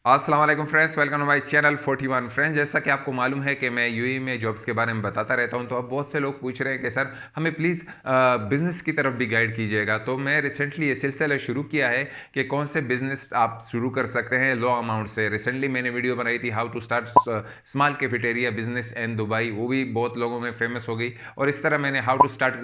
अस्सलाम वालेकुम friends, welcome to my channel 41 friends. जैसा कि आपको मालूम है कि मैं यूएई में जॉब्स के बारे में बताता रहता हूं, तो अब बहुत से लोग पूछ रहे हैं कि सर हमें प्लीज़ बिज़नेस की तरफ भी गाइड कीजिएगा। तो मैं रिसेंटली ये सिलसिला शुरू किया है कि कौन से बिज़नेस आप शुरू कर सकते हैं लो अमाउंट से। रिसेंटली मैंने वीडियो बनाई थी how to start small cafeteria business in Dubai, वो भी बहुत लोगों में फेमस हो गई। और इस तरह मैंने how to start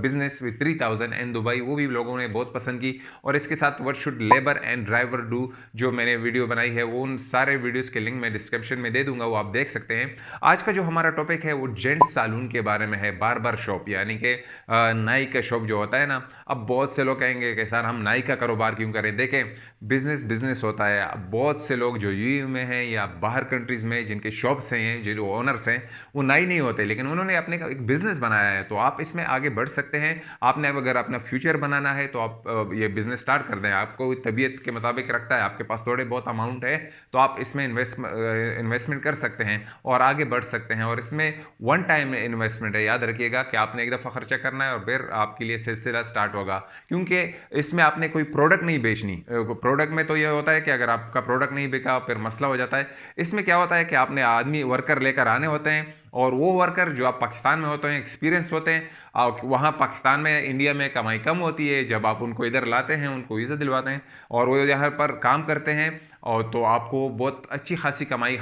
business with 3000 in Dubai, वो भी लोगों ने बहुत पसंद की। और इसके साथ what should labour and driver do, जो मैंने वीडियो बनाई है, वो उन सारे वीडियोस के लिंक मैं डिस्क्रिप्शन में दे दूंगा, वो आप देख सकते हैं। आज का जो हमारा टॉपिक है वो जेंट्स सैलून के बारे में है, बार्बर शॉप, यानी कि नाई का शॉप जो होता है ना। अब बहुत से लोग कहेंगे कि सर हम नाई का कारोबार क्यों करें। देखें, बिजनेस बिजनेस होता है। अब बहुत से लोग जो यूएई में हैं या बाहर कंट्रीज में जिनके शॉप्स हैं, जो ओनर्स हैं, वो नाई नहीं होते, लेकिन उन्होंने अपने का एक बिजनेस बनाया है। तो आप इसमें आगे बढ़ सकते हैं। आपने अगर अपना फ्यूचर बनाना है तो आप ये बिजनेस स्टार्ट कर दें। आपको तबीयत के मुताबिक रखता है, आपके पास थोड़े बहुत अमाउंट है, तो आप इसमें इन्वेस्टमेंट कर सकते हैं और आगे बढ़ सकते हैं। और इसमें वन टाइम इन्वेस्टमेंट है, याद रखिएगा कि आपने एक दफ़ा खर्चा करना है और फिर आपके लिए सिलसिला स्टार्ट होगा। क्योंकि इसमें आपने कोई प्रोडक्ट नहीं बेचनी। प्रोडक्ट में तो ये होता है कि अगर आपका प्रोडक्ट नहीं बिका फिर मसला हो जाता है। इसमें क्या होता है कि आपने आदमी वर्कर लेकर आने होते हैं, और वो वर्कर जो आप पाकिस्तान में होते हैं, एक्सपीरियंस होते हैं। वहाँ पाकिस्तान में, इंडिया में कमाई कम होती है। जब आप उनको इधर लाते हैं, उनको वीज़ा दिलवाते हैं और वो यहाँ पर काम करते हैं, और तो आपको बहुत अच्छी खासी कमाई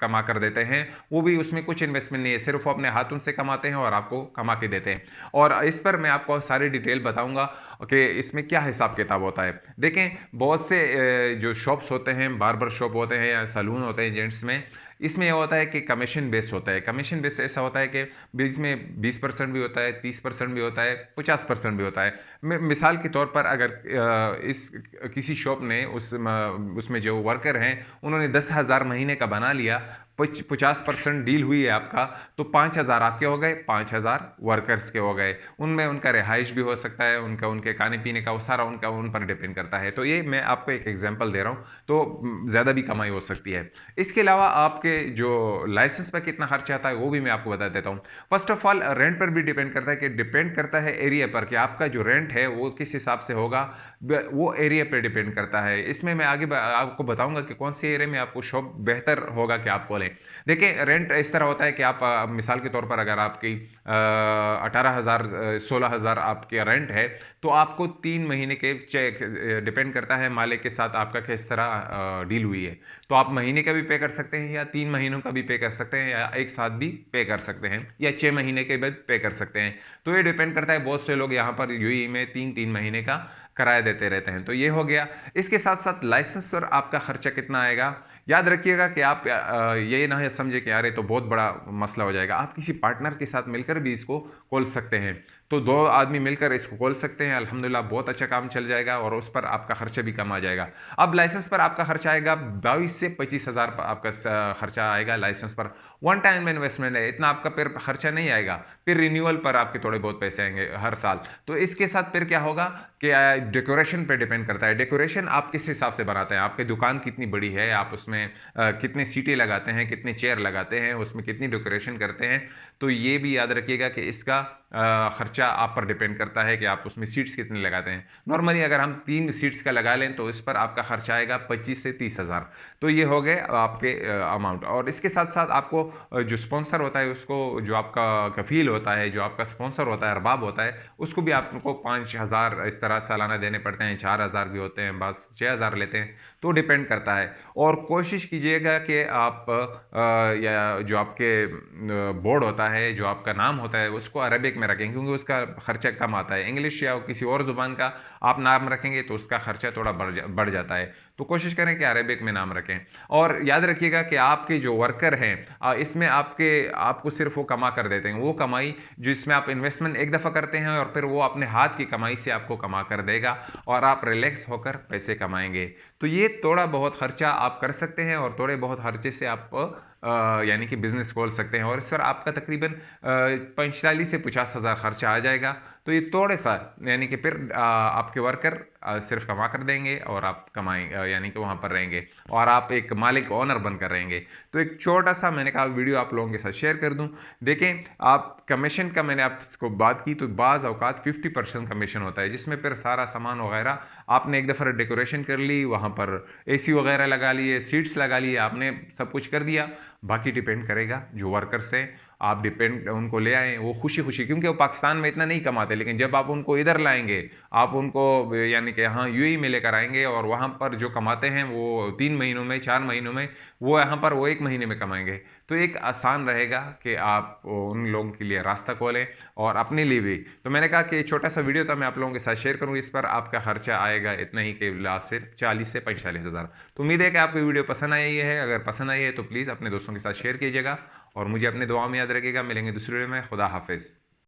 कमा कर देते हैं। वो भी उसमें कुछ इन्वेस्टमेंट नहीं है, सिर्फ वो अपने हाथों से कमाते हैं और आपको कमा के देते हैं। और इस पर मैं आपको सारी डिटेल बताऊंगा कि इसमें क्या हिसाब किताब होता है। देखें, बहुत से जो शॉप्स होते हैं, बार्बर शॉप होते हैं या सैलून होते हैं जेंट्स में, इसमें यह होता है कि कमीशन बेस होता है। कमीशन बेस ऐसा होता है कि बीच में 20% भी होता है, 30% भी होता है, 50% भी होता है। मिसाल के तौर पर अगर इस किसी शॉप ने उसमें जो वर्कर हैं उन्होंने 10,000 महीने का बना लिया, 50% डील हुई है आपका, तो 5,000 आपके हो गए, 5,000 वर्कर्स के हो गए। उनमें उनका रिहाइश भी हो सकता है, उनका उनके खाने पीने का, वो सारा उनका उन पर डिपेंड करता है। तो ये मैं आपको एक एग्जांपल दे रहा हूँ। तो ज़्यादा भी कमाई हो सकती है। इसके अलावा आपके जो लाइसेंस पर कितना खर्चा आता है वो भी मैं आपको बता देता हूँ। फर्स्ट ऑफ ऑल, रेंट पर भी डिपेंड करता है, कि डिपेंड करता है एरिया पर कि आपका जो रेंट है वो किस हिसाब से होगा। वो एरिया पे डिपेंड करता है। इसमें मैं आगे आपको बताऊंगा कि कौन से एरिया में आपको शॉप बेहतर होगा कि आप खोलें। देखिए, रेंट इस तरह होता है कि आप मिसाल के तौर पर अगर आपकी 18,000 16,000 आपके रेंट है, तो आपको 3 महीने के चेक, डिपेंड करता है मालिक के साथ आपका किस तरह डील हुई है। तो आप महीने का भी पे कर सकते हैं, या 3 महीनों का भी पे कर सकते हैं, या एक साथ भी पे कर सकते हैं, या 6 महीने के बाद पे कर सकते हैं। तो ये डिपेंड करता है। बहुत से लोग यहाँ पर यूएई में 3-3 महीने का किराया देते रहते हैं। तो ये हो गया। इसके साथ साथ लाइसेंस पर आपका खर्चा कितना आएगा। याद रखिएगा कि आप ये ना समझे कि यार ये तो बहुत बड़ा मसला हो जाएगा। आप किसी पार्टनर के साथ मिलकर भी इसको खोल सकते हैं। तो 2 आदमी मिलकर इसको खोल सकते हैं, अल्हम्दुलिल्लाह बहुत अच्छा काम चल जाएगा और उस पर आपका खर्चा भी कम आ जाएगा। अब लाइसेंस पर आपका खर्चा आएगा 22 से 25,000 आपका खर्चा आएगा लाइसेंस पर। वन टाइम इन्वेस्टमेंट है, इतना आपका फिर खर्चा नहीं आएगा। फिर रिन्यूअल पर आपके थोड़े बहुत पैसे आएंगे हर साल। तो इसके साथ फिर क्या होगा कि डेकोरेशन पे डिपेंड करता है। डेकोरेशन आप किस हिसाब से बनाते हैं, आपकी दुकान कितनी बड़ी है, आप उसमें कितने सीटें लगाते हैं, कितने चेयर लगाते हैं, उसमें कितनी डेकोरेशन करते हैं। तो ये भी याद रखिएगा कि इसका खर्चा आप पर डिपेंड करता है कि आप उसमें सीट्स कितने लगाते हैं। नॉर्मली अगर हम 3 सीट्स का लगा लें तो इस पर आपका खर्चा आएगा 25 से 30 हज़ार। तो ये हो गए आपके अमाउंट। और इसके साथ साथ आपको जो स्पॉन्सर होता है उसको, जो आपका कफील होता है, जो आपका स्पॉन्सर होता है, अरबाब होता है, उसको भी आपको 5,000 इस तरह सालाना देने पड़ते हैं। 4,000 भी होते हैं, बस 6,000 लेते हैं। तो डिपेंड करता है। और कोशिश कीजिएगा कि आप या जो आपके बोर्ड होता है, जो आपका नाम होता है, उसको अरबिक में रखें, क्योंकि उसका खर्चा कम आता है। इंग्लिश या किसी और ज़ुबान का आप नाम रखेंगे तो उसका खर्चा थोड़ा बढ़ जाता है। तो कोशिश करें कि अरबिक में नाम रखें। और याद रखिएगा कि आपके जो वर्कर हैं, इसमें आपको सिर्फ वो कमा कर देते हैं, वो कमाई जिसमें आप इन्वेस्टमेंट एक दफ़ा करते हैं और फिर वो अपने हाथ की कमाई से आपको कमा कर देगा, और आप रिलैक्स होकर पैसे कमाएंगे। तो ये थोड़ा बहुत खर्चा आप कर सकते हैं, और थोड़े बहुत खर्चे से आप यानी कि बिजनेस खोल सकते हैं। और इस पर आपका तकरीबन 45 से 50 हज़ार खर्चा आ जाएगा। तो ये थोड़े सा यानी कि फिर आपके वर्कर सिर्फ कमा कर देंगे और आप कमाएंगे, यानी कि वहाँ पर रहेंगे और आप एक मालिक ओनर बनकर रहेंगे। तो एक छोटा सा मैंने कहा वीडियो आप लोगों के साथ शेयर कर दूं। देखें, आप कमीशन का मैंने आपको बात की तो बाज़ औकात 50% कमीशन होता है, जिसमें फिर सारा सामान वगैरह आपने एक दफ़ा डेकोरेशन कर ली, वहाँ पर एसी वगैरह लगा लिए, सीट्स लगा लिए, आपने सब कुछ कर दिया। बाकी डिपेंड करेगा जो वर्कर्स हैं, आप डिपेंड उनको ले आएँ वो खुशी खुशी, क्योंकि वो पाकिस्तान में इतना नहीं कमाते, लेकिन जब आप उनको इधर लाएंगे, आप उनको यानी कि यहाँ यूएई में लेकर आएंगे और वहाँ पर जो कमाते हैं वो 3 महीनों में 4 महीनों में, वो यहाँ पर वो 1 महीने में कमाएंगे। तो एक आसान रहेगा कि आप उन लोगों के लिए रास्ता खोलें और अपने लिए भी। तो मैंने कहा कि छोटा सा वीडियो था, मैं आप लोगों के साथ शेयर करूँ। इस पर आपका खर्चा आएगा इतना ही कि लास्ट सिर्फ 40 से 45 हज़ार। तो उम्मीद है कि आपको वीडियो पसंद आई है। अगर पसंद आई है तो प्लीज़ अपने दोस्तों के साथ शेयर कीजिएगा और मुझे अपने दुआ में याद रखिएगा। मिलेंगे दूसरे वीडियो में। खुदा हाफिज़।